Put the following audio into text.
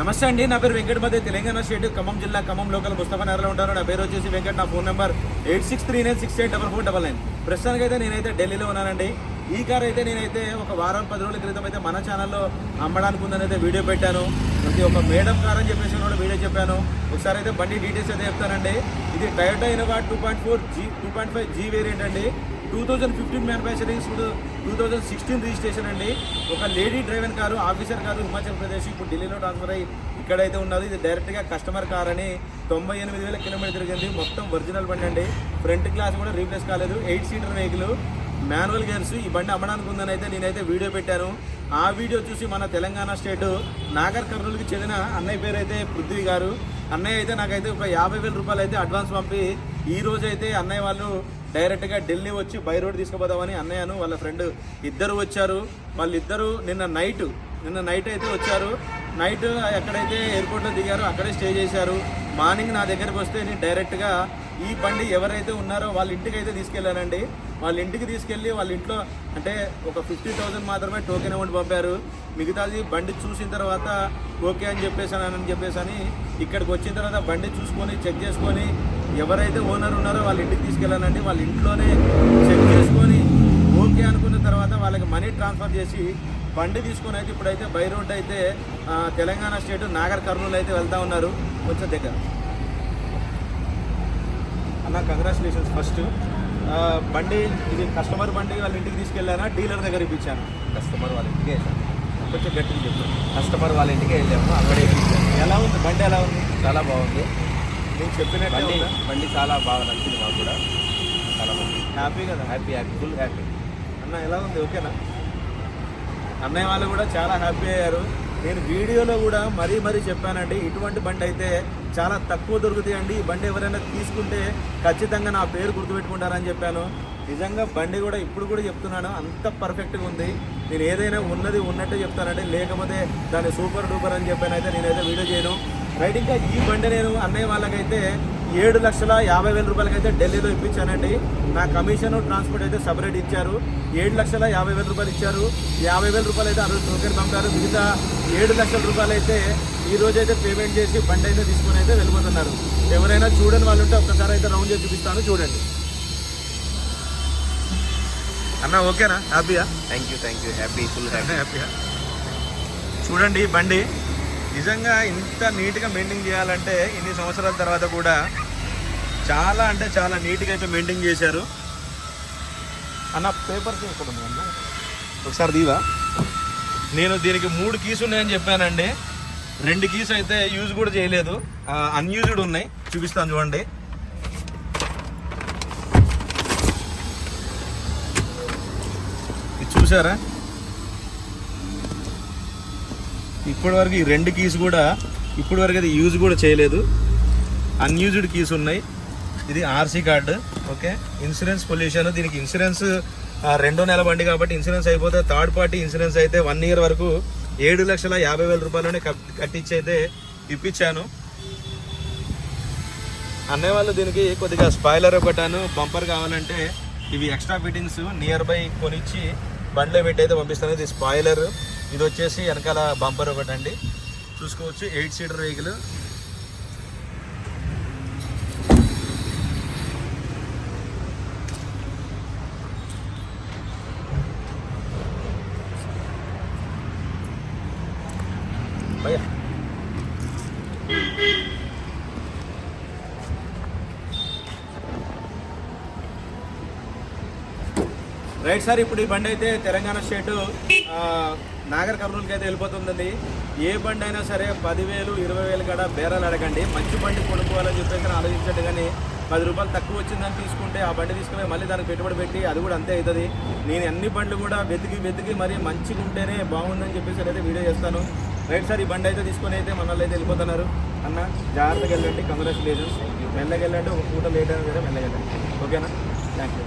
నమస్తే అండి, నా పేరు వెంకట్ మధ్య తెలంగాణ స్టేట్ ఖమ్మం జిల్లా ఖమ్మం లోకల్ ముస్తఫానగర్లో ఉంటాను. నా పేరు వచ్చేసి వెంకట్. నా ఫోన్ నెంబర్ 8639684499. ప్రస్తుతానికి అయితే నేనైతే ఢిల్లీలో ఉన్నానండి. ఈ కార్ అయితే నేనైతే ఒక వారం 10 రోజుల క్రితం అయితే మన ఛానల్లో అమ్మడానికి ఉందని అయితే వీడియో పెట్టాను. ఇది ఒక మేడం కార్ అని చెప్పేసి కూడా వీడియో చెప్పాను. ఒకసారి అయితే బండి డీటెయిల్స్ అయితే చెప్తానండి. ఇది టయోటా ఇన్నోవా 2.5G వేరియంట్ అండి. 2015 మ్యానుఫ్యాక్చరింగ్, 2016 రిజిస్ట్రేషన్ అండి. ఒక lady driver car, officer car, Himachal Pradesh. ఇప్పుడు ఢిల్లీలో ట్రాన్స్ఫర్ అయ్యి ఇక్కడైతే ఉన్నది. ఇది డైరెక్ట్గా కస్టమర్ కార్ అని 98,000 కిలోమీటర్ తిరిగింది. మొత్తం ఒరిజినల్ బండి అండి. ఫ్రంట్ గ్లాస్ కూడా రీప్లేస్ కాలేదు. 8 సీటర్ వెహికల్, మాన్యువల్ గేర్స్. ఈ బండి అమ్మడానికి ఉందని అయితే నేనైతే వీడియో పెట్టాను. ఆ వీడియో చూసి మన తెలంగాణ స్టేట్ నాగర్ కర్నూలుకి చెందిన అన్నయ్య పేరు అయితే పృథ్వీ గారు. అన్నయ్య అయితే నాకైతే ఒక 50,000 రూపాయలు అయితే అడ్వాన్స్ పంపి ఈ రోజు అయితే అన్నయ్య వాళ్ళు డైరెక్ట్గా ఢిల్లీ వచ్చి బై రోడ్ తీసుకుపోదామని అన్నయ్యను వాళ్ళ ఫ్రెండ్ ఇద్దరు వచ్చారు. వాళ్ళిద్దరూ నిన్న నైట్ అయితే వచ్చారు. నైట్ ఎక్కడైతే ఎయిర్పోర్ట్లో దిగారో అక్కడే స్టే చేశారు. మార్నింగ్ నా దగ్గరికి వస్తే నేను డైరెక్ట్గా ఈ బండి ఎవరైతే ఉన్నారో వాళ్ళ ఇంటికి అయితే తీసుకెళ్ళానండి. వాళ్ళ ఇంటికి తీసుకెళ్ళి వాళ్ళ ఇంట్లో అంటే ఒక 50,000 మాత్రమే టోకెన్ అమౌంట్ పంపారు. మిగతాది బండి చూసిన తర్వాత ఓకే అని చెప్పేసి ఇక్కడికి వచ్చిన తర్వాత బండి చూసుకొని చెక్ చేసుకొని ఎవరైతే ఓనర్ ఉన్నారో వాళ్ళ ఇంటికి తీసుకెళ్ళానండి. వాళ్ళ ఇంట్లోనే చెక్ చేసుకొని ఓకే అనుకున్న తర్వాత వాళ్ళకి మనీ ట్రాన్స్ఫర్ చేసి బండి తీసుకొని అయితే ఇప్పుడైతే బై రోడ్ అయితే తెలంగాణ స్టేట్ నాగర్ కర్నూలు అయితే వెళ్తూ ఉన్నారు. కొంచెం దగ్గర అన్న, కంగ్రాచులేషన్స్. ఫస్ట్ బండి ఇది కస్టమర్ బండి వాళ్ళ ఇంటికి తీసుకెళ్ళానా, డీలర్ దగ్గర ఇప్పించాను? కస్టమర్ వాళ్ళ ఇంటికి వెళ్ళాము. కొంచెం గట్టిగా చెప్తాను. కస్టమర్ వాళ్ళ ఇంటికి వెళ్ళాము, అక్కడే ఇప్పించాము. ఎలా ఉంది బండి? ఎలా ఉంది? చాలా బాగుంది. నేను చెప్పినట్టు బండి చాలా బాగా నచ్చింది మాకు కూడా. చాలా బాగుంది. హ్యాపీ కదా? Happy full happy. అన్న ఎలా ఉంది? ఓకేనా? అన్నయ్య వాళ్ళు కూడా చాలా హ్యాపీ అయ్యారు. నేను వీడియోలో కూడా మరీ చెప్పానండి, ఇటువంటి బండి అయితే చాలా తక్కువ దొరుకుతాయండి. ఈ బండి ఎవరైనా తీసుకుంటే ఖచ్చితంగా నా పేరు గుర్తుపెట్టుకుంటారని చెప్పాను. నిజంగా బండి కూడా ఇప్పుడు కూడా చెప్తున్నాను, అంత పర్ఫెక్ట్గా ఉంది. నేను ఏదైనా ఉన్నది ఉన్నట్టు చెప్తానండి, లేకపోతే దాన్ని సూపర్ డూపర్ అని చెప్పాను అయితే నేనైతే వీడియో చేయను. రైట్, ఇంకా ఈ బండి నేను అన్నయ్య వాళ్ళకైతే 7,50,000 రూపాయలకైతే ఢిల్లీలో ఇప్పించానండి. నా కమిషన్ ట్రాన్స్పోర్ట్ అయితే సపరేట్ ఇచ్చారు. 7,50,000 రూపాయలు ఇచ్చారు. 50,000 రూపాయలు అయితే అరవై టోకెన్ పంపారు. మిగతా 7,00,000 రూపాయలు అయితే ఈ రోజు అయితే పేమెంట్ చేసి బండి అయితే తీసుకుని అయితే వెళ్ళిపోతున్నారు. ఎవరైనా చూడని వాళ్ళు ఉంటే ఒక్కసారి అయితే రౌండ్ చేసి చూపిస్తాను, చూడండి. అన్న ఓకేనా? హ్యాపీయా? థ్యాంక్ యూ హ్యాపీ ఫుల్ హ్యాపీయా? చూడండి ఈ బండి నిజంగా ఇంత నీట్గా మెయింటైన్ చేయాలంటే ఇన్ని సంవత్సరాల తర్వాత కూడా చాలా అంటే చాలా నీట్గా అయితే మెయింటైన్ చేశారు. అన్న పేపర్స్ ఎక్కడ ఉందన్న? ఒకసారి దీవా. నేను దీనికి 3 కీస్ ఉన్నాయని చెప్పానండి. 2 కీస్ అయితే యూజ్ కూడా చేయలేదు, అన్యూజ్డ్ ఉన్నాయి. చూపిస్తాను చూడండి. ఇది చూసారా? ఇప్పటివరకు ఈ 2 కీస్ కూడా ఇప్పటివరకు అది యూజ్ కూడా చేయలేదు, అన్యూజ్డ్ కీస్ ఉన్నాయి. ఇది RC card. Okay, insurance pollution. దీనికి ఇన్సూరెన్స్ 2వ నెల బండి కాబట్టి ఇన్సూరెన్స్ అయిపోతే థర్డ్ పార్టీ ఇన్సూరెన్స్ అయితే 1 ఇయర్ వరకు 7,50,000 రూపాయలనే కట్టించి అయితే ఇప్పించాను. అన్నయ్య వాళ్ళు దీనికి కొద్దిగా స్పాయిలర్ ఒకటాను బంపర్ కావాలంటే ఇవి ఎక్స్ట్రా ఫిట్టింగ్స్ నియర్ బై కొనిచ్చి బండిలో పెట్టి అయితే పంపిస్తాను. ఇది స్పాయిలర్, ఇది వచ్చేసి వెనకాల బంపర్ ఒకటండి. చూసుకోవచ్చు, 8 సీటర్ వెహికల్. భయ్యా రైట్ సార్, ఇప్పుడు ఈ బండి అయితే తెలంగాణ స్టేట్ నాగర్ కర్నూలుకి అయితే వెళ్ళిపోతుందండి. ఏ బండి అయినా సరే 10,000 20,000 కాడ బేరాలు అడగండి. మంచి బండి కొనుక్కోవాలని చెప్పేసి ఆలోచించండి. కానీ 10 రూపాయలు తక్కువ వచ్చిందని తీసుకుంటే ఆ బండి తీసుకుని మళ్ళీ దానికి పెట్టుబడి పెట్టి అది కూడా అంతే అవుతుంది. నేను అన్ని బండ్లు కూడా వెతికి మరి మంచిగా ఉంటేనే బాగుందని చెప్పేసి అయితే వీడియో చేస్తాను. రైట్ సార్, ఈ బండి అయితే తీసుకొని అయితే మన వాళ్ళు అయితే వెళ్ళిపోతున్నారు. అన్న జాగ్రత్తగా వెళ్ళండి, కంగ్రాచులేషన్స్. మెల్లగా వెళ్ళండి, ఒక పూట లేట్ అయినా సరే మెల్లగా వెళ్ళండి. ఓకేనా? Thank you.